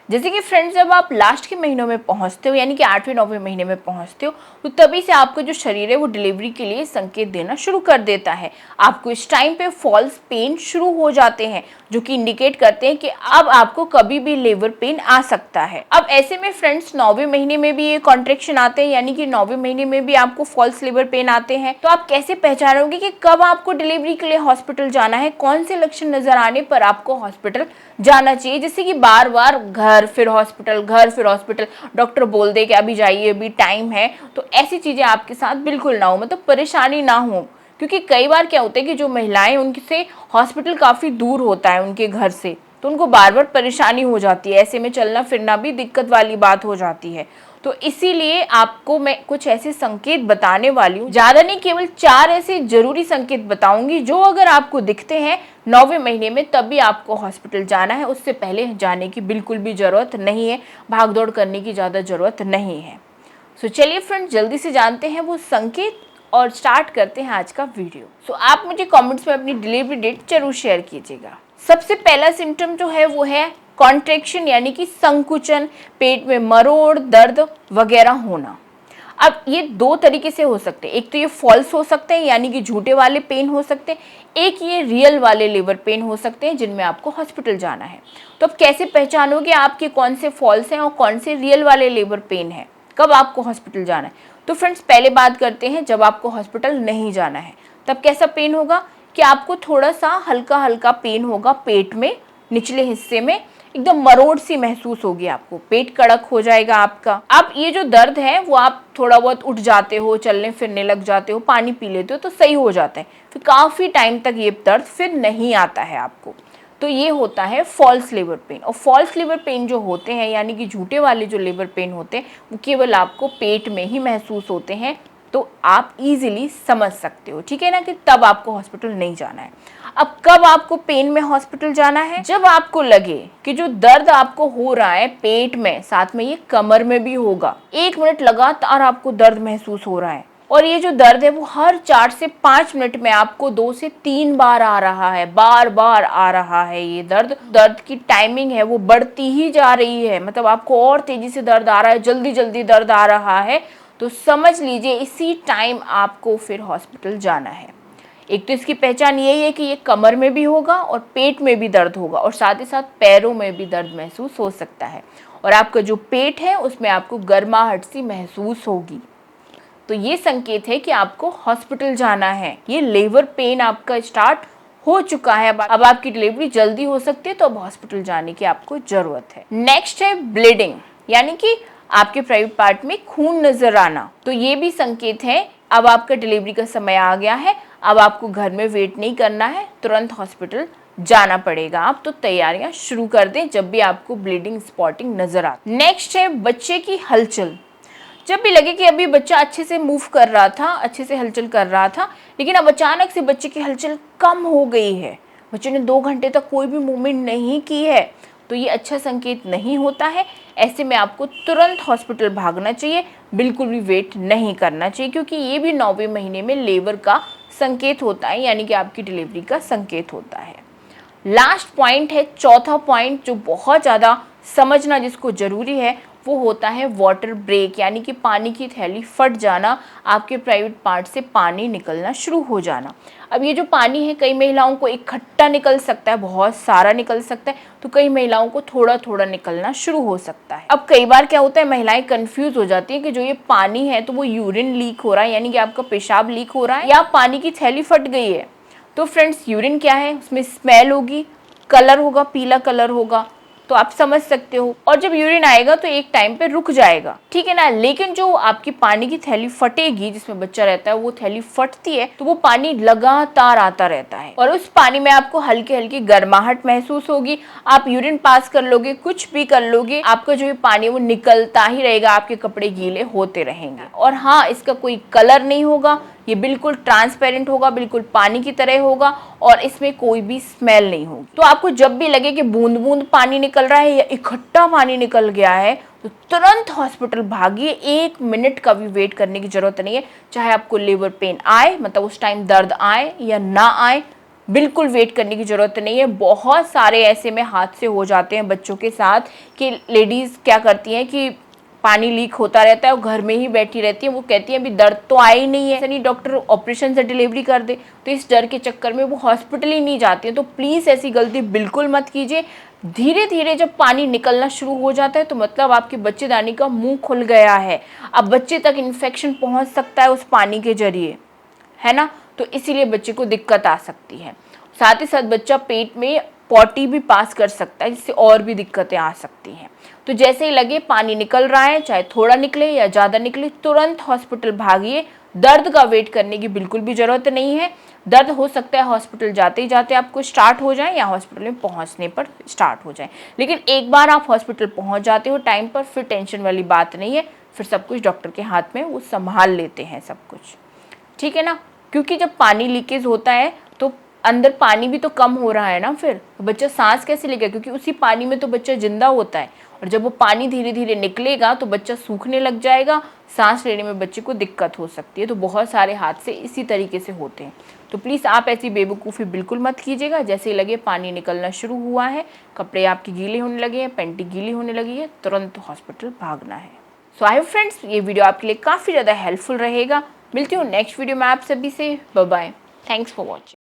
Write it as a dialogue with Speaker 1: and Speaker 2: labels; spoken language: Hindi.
Speaker 1: जैसे कि फ्रेंड्स, जब आप लास्ट के महीनों में पहुंचते हो यानी कि 8वें 9वें महीने में पहुंचते हो, तो तभी से आपका जो शरीर है वो डिलीवरी के लिए संकेत देना शुरू कर देता है। आपको इस टाइम पे फॉल्स पेन शुरू हो जाते हैं, जो कि इंडिकेट करते हैं कि अब आपको कभी भी लेबर पेन आ सकता है। अब ऐसे में फ्रेंड्स, 9वें महीने में भी ये कॉन्ट्रेक्शन आते हैं, यानी कि 9वें महीने में भी आपको फॉल्स लेबर पेन आते हैं। तो आप कैसे पहचानोगे कि कब आपको डिलीवरी के लिए हॉस्पिटल जाना है, कौन से लक्षण नजर आने पर आपको हॉस्पिटल जाना चाहिए? जैसे कि बार बार घर फिर हॉस्पिटल, घर फिर हॉस्पिटल, डॉक्टर बोल दे कि अभी जाइए, अभी टाइम है, तो ऐसी चीजें आपके साथ बिल्कुल ना हो, मतलब परेशानी ना हो। क्योंकि कई बार क्या होता है कि जो महिलाएं, उनसे हॉस्पिटल काफी दूर होता है उनके घर से, तो उनको बार बार परेशानी हो जाती है, ऐसे में चलना फिरना भी दिक्कत वाली बात हो जाती है। तो इसीलिए आपको मैं कुछ ऐसे संकेत बताने वाली हूँ, ज्यादा नहीं, केवल 4 ऐसे जरूरी संकेत बताऊंगी, जो अगर आपको दिखते हैं 9वें महीने में तभी आपको हॉस्पिटल जाना है, उससे पहले जाने की बिल्कुल भी जरूरत नहीं है, भागदौड़ करने की ज्यादा जरूरत नहीं है। सो चलिए फ्रेंड्स, जल्दी से जानते हैं वो संकेत और स्टार्ट करते हैं आज का वीडियो। आप मुझे कमेंट्स में अपनी डिलीवरी डेट जरूर शेयर कीजिएगा। सबसे पहला सिम्टम जो है वो है कॉन्ट्रैक्शन, यानी कि संकुचन, पेट में मरोड़, दर्द वगैरह होना। अब ये 2 तरीके से हो सकते हैं, एक तो ये फॉल्स हो सकते हैं यानी कि झूठे वाले पेन हो सकते हैं, एक ये रियल वाले लेबर पेन हो सकते हैं जिनमें आपको हॉस्पिटल जाना है। तो अब कैसे पहचानोगे आपके कौन से फॉल्स हैं और कौन से रियल वाले लेबर पेन है, कब आपको हॉस्पिटल जाना है? तो फ्रेंड्स, पहले बात करते हैं जब आपको हॉस्पिटल नहीं जाना है, तब कैसा पेन होगा कि आपको थोड़ा सा हल्का हल्का पेन होगा पेट में, निचले हिस्से में एकदम मरोड़ सी महसूस होगी, आपको पेट कड़क हो जाएगा आपका। अब ये जो दर्द है वो आप थोड़ा बहुत उठ जाते हो, चलने फिरने लग जाते हो, पानी पी लेते हो तो सही हो जाता है, फिर काफी टाइम तक ये दर्द फिर नहीं आता है आपको। तो ये होता है फॉल्स लेबर पेन। और फॉल्स लेबर पेन जो होते हैं यानी कि झूठे वाले जो लेबर पेन होते हैं, वो केवल आपको पेट में ही महसूस होते हैं, तो आप इजीली समझ सकते हो, ठीक है ना, कि तब आपको हॉस्पिटल नहीं जाना है। अब कब आपको पेन में हॉस्पिटल जाना है? जब आपको लगे कि जो दर्द आपको हो रहा है पेट में, साथ में ये कमर में भी होगा, 1 मिनट लगातार आपको दर्द महसूस हो रहा है, और ये जो दर्द है वो हर 4 से 5 मिनट में आपको 2 से 3 बार आ रहा है, बार बार आ रहा है ये दर्द की टाइमिंग है वो बढ़ती ही जा रही है, मतलब आपको और तेजी से दर्द आ रहा है, जल्दी जल्दी दर्द आ रहा है, तो समझ लीजिए इसी टाइम आपको फिर हॉस्पिटल जाना है। एक तो इसकी पहचान यही है कि ये कमर में भी होगा और पेट में भी दर्द होगा, और साथ ही साथ पैरों में भी दर्द महसूस हो सकता है, और आपका जो पेट है उसमें आपको गर्माहट सी महसूस होगी। तो ये संकेत है कि आपको हॉस्पिटल जाना है, ये लेबर पेन आपका स्टार्ट हो चुका है, अब आपकी डिलीवरी जल्दी हो सकती है, तो अब हॉस्पिटल जाने की आपको जरूरत है। नेक्स्ट है ब्लीडिंग, यानी कि आपके प्राइवेट पार्ट में खून नजर आना। तो ये भी संकेत है अब आपका डिलीवरी का समय आ गया है, अब आपको घर में वेट नहीं करना है, तुरंत हॉस्पिटल जाना पड़ेगा। आप तो तैयारियां शुरू कर दें जब भी आपको ब्लीडिंग स्पॉटिंग नजर आ। नेक्स्ट है बच्चे की हलचल। जब भी लगे कि अभी बच्चा अच्छे से मूव कर रहा था, अच्छे से हलचल कर रहा था, लेकिन अब अचानक से बच्चे की हलचल कम हो गई है, बच्चे ने 2 घंटे तक कोई भी मूवमेंट नहीं की है, तो ये अच्छा संकेत नहीं होता है। ऐसे में आपको तुरंत हॉस्पिटल भागना चाहिए, बिल्कुल भी वेट नहीं करना चाहिए, क्योंकि ये भी 9वें महीने में लेबर का संकेत होता है, यानी कि आपकी डिलीवरी का संकेत होता है। लास्ट पॉइंट है, चौथा पॉइंट, जो बहुत ज़्यादा समझना जिसको ज़रूरी है, वो होता है वाटर ब्रेक, यानी कि पानी की थैली फट जाना, आपके प्राइवेट पार्ट से पानी निकलना शुरू हो जाना। अब ये जो पानी है, कई महिलाओं को इकट्ठा निकल सकता है, बहुत सारा निकल सकता है, तो कई महिलाओं को थोड़ा थोड़ा निकलना शुरू हो सकता है। अब कई बार क्या होता है, महिलाएं कंफ्यूज हो जाती है कि जो ये पानी है तो वो यूरिन लीक हो रहा है, यानी कि आपका पेशाब लीक हो रहा है, या पानी की थैली फट गई है। तो फ्रेंड्स, यूरिन क्या है, उसमें स्मेल होगी, कलर होगा, पीला कलर होगा, तो आप समझ सकते हो, और जब यूरिन आएगा तो एक टाइम पे रुक जाएगा, ठीक है ना। लेकिन जो आपकी पानी की थैली फटेगी, जिसमें बच्चा रहता है, वो थैली फटती है तो वो पानी लगातार आता रहता है, और उस पानी में आपको हल्की हल्की गर्माहट महसूस होगी। आप यूरिन पास कर लोगे, कुछ भी कर लोगे, आपका जो ये पानी वो निकलता ही रहेगा, आपके कपड़े गीले होते रहेंगे। और हाँ, इसका कोई कलर नहीं होगा, ये बिल्कुल ट्रांसपेरेंट होगा, बिल्कुल पानी की तरह होगा, और इसमें कोई भी स्मेल नहीं होगी। तो आपको जब भी लगे कि बूंद बूंद पानी निकल रहा है या इकट्ठा पानी निकल गया है, तो तुरंत हॉस्पिटल भागिए, 1 मिनट का भी वेट करने की जरूरत नहीं है। चाहे आपको लेबर पेन आए, मतलब उस टाइम दर्द आए या ना आए, बिल्कुल वेट करने की ज़रूरत नहीं है। बहुत सारे ऐसे में हादसे हो जाते हैं बच्चों के साथ कि लेडीज़ क्या करती हैं कि पानी लीक होता रहता है और घर में ही बैठी रहती है। वो कहती है अभी दर्द तो आया ही नहीं है, ऐसा नहीं डॉक्टर ऑपरेशन से डिलीवरी कर दे, तो इस डर के चक्कर में वो हॉस्पिटल ही नहीं जाती है। तो प्लीज़ ऐसी गलती बिल्कुल मत कीजिए। धीरे धीरे जब पानी निकलना शुरू हो जाता है तो मतलब आपके बच्चेदानी का मुंह खुल गया है। अब बच्चे तक इन्फेक्शन पहुंच सकता है उस पानी के जरिए, है ना। तो इसीलिए बच्चे को दिक्कत आ सकती है। साथ ही साथ बच्चा पेट में पॉटी भी पास कर सकता है, जिससे और भी दिक्कतें आ सकती हैं। तो जैसे ही लगे पानी निकल रहा है, चाहे थोड़ा निकले या ज़्यादा निकले, तुरंत हॉस्पिटल भागिए। दर्द का वेट करने की बिल्कुल भी ज़रूरत नहीं है। दर्द हो सकता है हॉस्पिटल जाते ही जाते आपको स्टार्ट हो जाए या हॉस्पिटल में पहुंचने पर स्टार्ट हो जाए, लेकिन एक बार आप हॉस्पिटल पहुंच जाते हो टाइम पर, फिर टेंशन वाली बात नहीं है। फिर सब कुछ डॉक्टर के हाथ में, वो संभाल लेते हैं सब कुछ, ठीक है ना। क्योंकि जब पानी लीकेज होता है तो अंदर पानी भी तो कम हो रहा है ना, फिर तो बच्चा सांस कैसे लेगा, क्योंकि उसी पानी में तो बच्चा जिंदा होता है। और जब वो पानी धीरे धीरे निकलेगा तो बच्चा सूखने लग जाएगा, सांस लेने में बच्चे को दिक्कत हो सकती है। तो बहुत सारे हादसे इसी तरीके से होते हैं। तो प्लीज़ आप ऐसी बेवकूफ़ी बिल्कुल मत कीजिएगा। जैसे ही लगे पानी निकलना शुरू हुआ है, कपड़े आपके गीले होने लगे हैं, पैंटी गीली होने लगी है, तुरंत हॉस्पिटल भागना है। सो आई होप फ्रेंड्स ये वीडियो आपके लिए काफ़ी ज़्यादा हेल्पफुल रहेगा। मिलती हूँ नेक्स्ट वीडियो में आप सभी से। Bye bye. Thanks for watching.